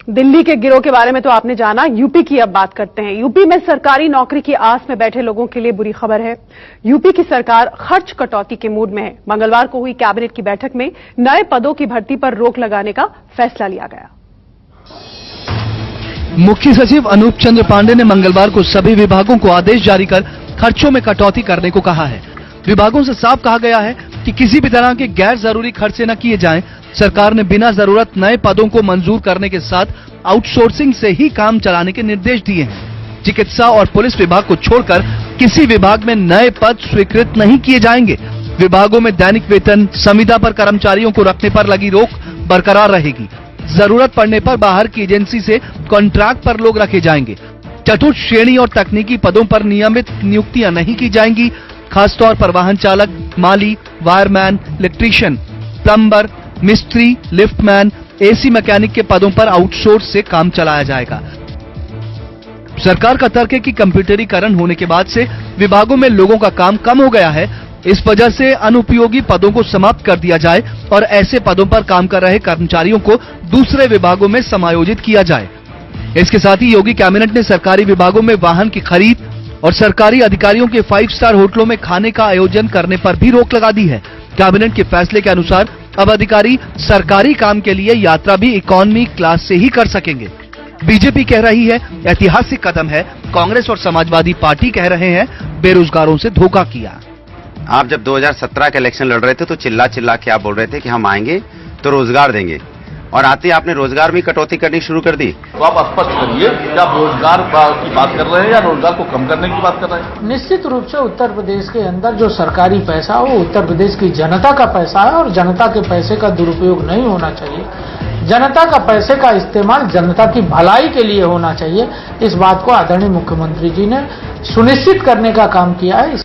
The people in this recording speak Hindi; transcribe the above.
दिल्ली के गिरोह के बारे में तो आपने जाना, यूपी की अब बात करते हैं। यूपी में सरकारी नौकरी की आस में बैठे लोगों के लिए बुरी खबर है। यूपी की सरकार खर्च कटौती के मूड में है। मंगलवार को हुई कैबिनेट की बैठक में नए पदों की भर्ती पर रोक लगाने का फैसला लिया गया। मुख्य सचिव अनूप चंद्र पांडे ने मंगलवार को सभी विभागों को आदेश जारी कर खर्चों में कटौती करने को कहा है। विभागों से साफ कहा गया है कि किसी भी तरह के गैर जरूरी खर्चे न किए जाएं। सरकार ने बिना जरूरत नए पदों को मंजूर करने के साथ आउटसोर्सिंग से ही काम चलाने के निर्देश दिए हैं। चिकित्सा और पुलिस विभाग को छोड़कर किसी विभाग में नए पद स्वीकृत नहीं किए जाएंगे। विभागों में दैनिक वेतन, संविदा पर कर्मचारियों को रखने पर लगी रोक बरकरार रहेगी। जरूरत पड़ने पर बाहर की एजेंसी से कॉन्ट्रैक्ट पर लोग रखे जाएंगे। चतुर्थ श्रेणी और तकनीकी पदों पर नियमित नियुक्तियां नहीं की जाएंगी। खासतौर पर वाहन चालक, माली, वायरमैन, इलेक्ट्रीशियन, प्लम्बर, मिस्त्री, लिफ्टमैन, एसी मैकेनिक के पदों पर आउटसोर्स से काम चलाया जाएगा। सरकार का तर्क है कि कंप्यूटरीकरण होने के बाद से विभागों में लोगों का काम कम हो गया है। इस वजह से अनुपयोगी पदों को समाप्त कर दिया जाए और ऐसे पदों पर काम कर रहे कर्मचारियों को दूसरे विभागों में समायोजित किया जाए। इसके साथ ही योगी कैबिनेट ने सरकारी विभागों में वाहन की खरीद और सरकारी अधिकारियों के 5 स्टार होटलों में खाने का आयोजन करने पर भी रोक लगा दी है। कैबिनेट के फैसले के अनुसार अब अधिकारी सरकारी काम के लिए यात्रा भी इकोनॉमी क्लास से ही कर सकेंगे। बीजेपी कह रही है ऐतिहासिक कदम है। कांग्रेस और समाजवादी पार्टी कह रहे हैं बेरोजगारों से धोखा किया। आप जब 2017 के इलेक्शन लड़ रहे थे तो चिल्ला चिल्ला के आप बोल रहे थे कि हम आएंगे तो रोजगार देंगे, और आते आपने रोजगार में कटौती करनी शुरू कर दी। तो आप स्पष्ट करिए कि आप रोजगार की बात कर रहे हैं या रोजगार को कम करने की बात कर रहे हैं? निश्चित रूप से उत्तर प्रदेश के अंदर जो सरकारी पैसा है वो उत्तर प्रदेश की जनता का पैसा है और जनता के पैसे का दुरुपयोग नहीं होना चाहिए। जनता का पैसे का इस्तेमाल जनता की भलाई के लिए होना चाहिए। इस बात को आदरणीय मुख्यमंत्री जी ने सुनिश्चित करने का काम किया है।